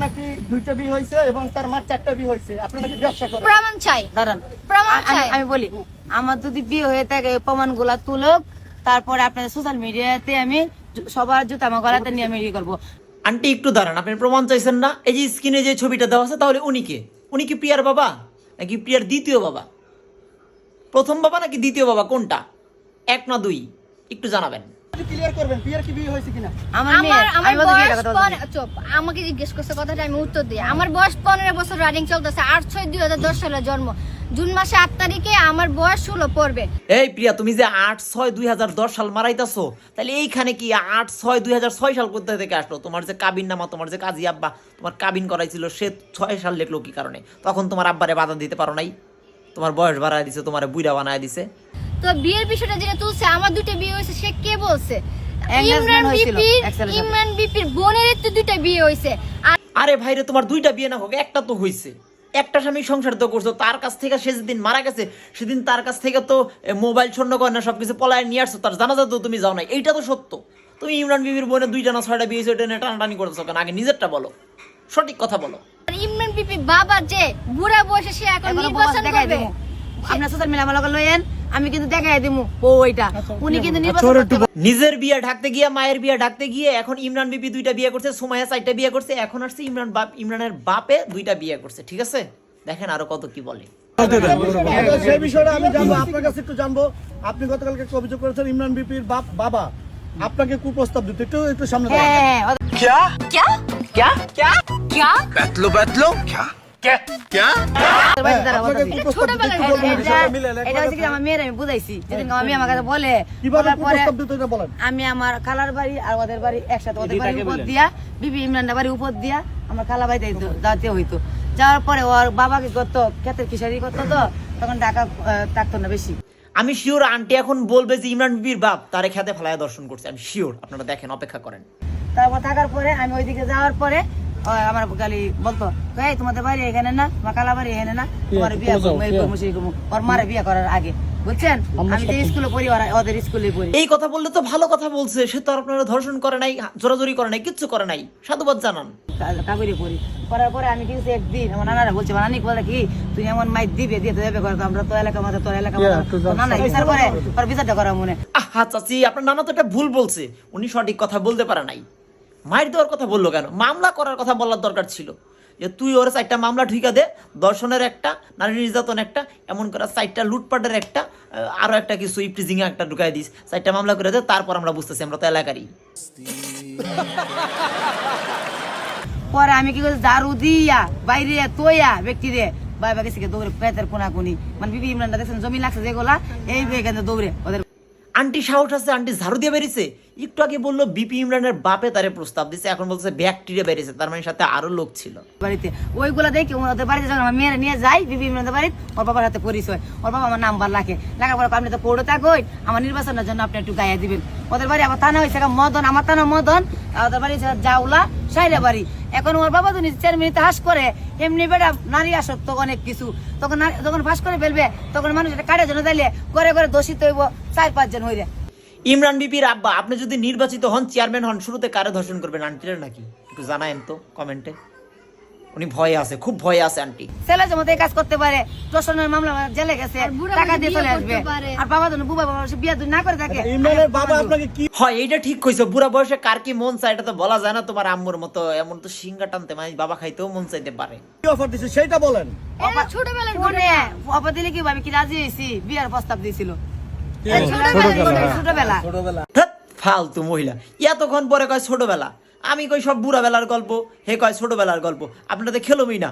নাকি 2টা বিয়ে হয়েছে এবং তার মার 4টা বিয়ে হয়েছে। আপনি নাকি ব্যবসা করেন। প্রমাণ চাই, দাঁড়ান, প্রমাণ চাই। আমি বলি, আমার যদি বিয়ে হয়ে থাকে প্রমাণগুলা তুলক, তারপরে আপনাদের সোশ্যাল মিডিয়াতে আমি সবার জুতা আমার গলাতে নিয়ে আমি ইয়ে করবো। আন্টি একটু দাঁড়ান, আপনি প্রমাণ চাইছেন না? এই যে স্ক্রিনে যে ছবিটা দেওয়া আছে, তাহলে উনি কি প্রিয়ার বাবা নাকি প্রিয়ার দ্বিতীয় বাবা? প্রথম বাবা নাকি দ্বিতীয় বাবা, কোনটা? 1 না 2 একটু জানাবেন। ক্লিয়ার করবেন বিয়ের কি বিয়ে হয়েছে কিনা। আমার মেয়ে, আমার আমি বলতে বয়স বিয়ের কথা বলছি। চুপ, আমাকে জিজ্ঞেস করছে কথাটা আমি উত্তর দিই। আমার বয়স 15 বছর রানিং চলতেছে। 8/6/2010 সালে জন্ম, জুন মাসে 8 তারিখে আমার বয়স 16 পড়বে। এই প্রিয়া, তুমি যে 8/6/2010 সাল মারাইতাছো, তাহলে এইখানে কি 8/6/2006 সাল কোথা থেকে আসলো? তোমার যে কাবিন নামা, তোমার যে কাজী আব্বা তোমার কাবিন করাইছিল, সে 6 সাল লিখলো কি কারণে? তখন তোমার আব্বারে বাধা দিতে পারো নাই? তোমার বয়স বাড়ায় দিছে, তোমার বুইড়া বানায় দিছে। তো বিয়ের বিষয়টা যেটা তুলছে, আমার 2টা বিয়ে হয়েছে, সে কে বলছে? Engagement হয়েছিল, ইমরান বিপির বোনের তো 2টা বিয়ে হয়েছে। আর আরে ভাইরে, তোমার 2টা বিয়ে না হোক, একটা তো হইছে। একটা স্বামী সংসার তো করছো, তার কাছ থেকে সে যেদিন মারা গেছে সেদিন তার কাছ থেকে তো মোবাইল স্বর্ণ গয়না সবকিছু পলায় নিয়ে আসছো, তার জানাজা তো তুমি যাও নাই। এইটা তো সত্য। তুমি ইমরান বিবির বোনের 2টা না 6টা বিয়ে হয়েছে, এটা নিয়ে টানাটানি করতেছো কেন? আগে নিজেরটা বলো, সঠিক কথা বলো। ইমরান বিপি বাবা যে বুড়া বয়সে, সে এখন নির্বাচন দেখাই করবে। দেবো, আপনার সোশ্যাল মিডিয়া আমার লগে লয়েন, আমি কিন্তু দেখাই দিমু ওইটা। উনি কিন্তু নির্বাচন করতে পারবে। নিজের বিয়ে ঢাকতে গিয়ে, মায়ের বিয়ে ঢাকতে গিয়ে এখন ইমরান বিবি 2টা বিয়ে করছে, সুমাইয়া 4টা বিয়ে করছে, এখন আসছে ইমরানের বাপে 2টা বিয়ে করছে। ঠিক আছে, দেখেন আরো কত কি বলে। সেই বিষয়টা আমি জানবো, আপনার কাছে একটু জানবো। আপনি গতকালকে একটা অভিযোগ করেছেন ইমরান বিপির বাবা আপনাকে কুপ্রস্তাব দিতে। একটু সামনে দাঁড়ান। হ্যাঁ, क्या क्या क्या क्या क्या बैतलो क्या क्या क्या ওদের বাড়িতে দাঁড়া আপনাকে বলতাছি। কুপ্রস্তাব দিতে একটু বলবেন বিষয়টা। এটা হচ্ছে কি, আমার মেয়ের আমি বুঝাইছি, যেদিন আমি আমার কাছে বলে, কিভাবে বলার পরে কুপ্রস্তাব দিতে এটা বলেন। আমি আমার খালার বাড়ি আর ওদের বাড়ি একসাথে, ওদের বাড়ির উপর দিয়া, বিবি ইমরানের বাড়ির উপর দিয়া আমার খালা বাড়িতে যাতে হইতো। যাওয়ার পরে ওর বাবাকে করতো, ক্ষেতের কিসারি করতো, তো তখন টাকা থাকতো না বেশি। আমি শিওর আন্টি এখন বলবে যে ইমরান বিবির বাপ তারে খেতে ফেলায় দর্শন করছে। আমি শিওর, আপনারা দেখেন, অপেক্ষা করেন। তারপর থাকার পরে আমি ওইদিকে যাওয়ার পরে আমার গালি বলতো, এই তোমাদের বাড়ি এখানে না, তোমার খালা বাড়ি এখানে না, তোমার বিয়ে করবো, এই করবো, সেই করবো। ওর মারে বিয়ে করার আগে, বুঝছেন, আমি যে স্কুলে পড়ি, ওদের স্কুলে পড়ি। এই কথা বললে তো ভালো কথা বলছে, সে তো আর আপনারা ধর্ষণ করে নাই, জোরাজোরি করে নাই, কিচ্ছু করে নাই, সাধুবাদ জানান। কাকুরি পড়ি করার পরে আমি কিছু একদিন আমার নানারা বলছে, নানি বলে কি, তুই এমন মাইক দিবে দিতে যাবে করে, আমরা তো এলাকার মধ্যে, তোর এলাকার মধ্যে নানা বিচার করে, ওর বিচারটা করা মনে। আহা চাচি, আপনার নানা তো এটা ভুল বলছে, উনি সঠিক কথা বলতে পারে নাই। মায়ের দেওয়ার কথা বললো কেন? মামলা করার কথা বলার দরকার ছিল, যে তুই ওর 4টা মামলা ঠিকা দে, দর্শনের একটা, নারী নির্যাতন একটা, এমন করে 4টা লুটপাটের একটা, আরো একটা কিছু ইফটিজিং একটা ঢুকাই দিস, 4টা মামলা করে দে, তারপর আমরা বুঝতেছি আমরা তো এলাকারই। পরে আমি কি করছি, ঝাড়ু দিয়া বাইরে তোয়া ব্যক্তি রে বাইবা গেছে দৌড়ে পেতের কোনাকুনি, মানে বিবি ইমরানটা দেখছেন জমি লাগছে যেগুলা, এই এখানে দৌড়ে ওদের আন্টি সাহস আছে, আন্টি ঝাড়ু দিয়ে বেরিয়েছে। একটু আগে বললো বিপি ইমরানের বাপে তারে প্রস্তাব দিছে, এখন বলছে ব্যাকটেরিয়া বেরিয়েছে, তার মানে সাথে আরো লোক ছিল বাড়িতে। ওইগুলা দেখি ওদের বাড়িতে যখন আমার মেয়েরা নিয়ে যাই, বিবি ইমরানের বাড়ি, ওর বাবার হাতে পরিচয়, ওর বাবা আমার নাম্বার রাখে, রাখার পরে আপনি তো পড়ে থাকোই, আমার নির্বাচনের জন্য আপনি একটু গায়ে দিবেন। ওদের বাড়ি আবার থানা হয়েছে মদন, আমার থানা মদন, ওদের বাড়ি জাউলা সাইরা বাড়ি। এখন ওর বাবা তো 4 মিনিটে হাস করে, এমনি বেটা নারী আসক্ত অনেক কিছু, তখন যখন ফাঁস করে ফেলবে, তখন মানুষ এটা কাটার জন্য চাইলে করে করে দোষিত হইব 4-5 জন হইলে। ইমরান বিপির আব্বা, আপনি যদি নির্বাচিত হন, চেয়ারম্যান হন, শুরুতে কারে ধর্ষণ করবেন? আন্টিরা নাকি? একটু জানায়েন তো কমেন্টে। উনি ভয়ে আছে, খুব ভয়ে আছে আন্টি। ছেলে যেমন এই কাজ করতে পারে, দর্শনের মামলা জেলে গেছে, টাকা দিয়ে চলে আসবে, আর বাবা যেন বুবা বাবা বিয়ে না করে থাকে। ইমরানের বাবা আপনাকে কি হয়, এইটা ঠিক কইছো, বুড়া বয়সে কার কি মন চায় এটা তো বলা যায় না। তোমার আম্মুর মতো এমন তো সিঙ্গা টানতে মানে বাবা খাইতেও মন চাইতে পারে। অফার দিছে সেটা বলেন। এটা ছোটবেলার শুনে অপা দিলে কি আমি কি রাজি হয়েছি, বিয়ার প্রস্তাব দিয়েছিল ছোটবেলা। ধ্যাৎ, ফালতু মহিলা, এতক্ষণ পরে কয় ছোটবেলা। আমি কই সব বুড়া বেলার গল্প, হে কয় ছোটবেলার গল্প। আপনাদের খেলোই না।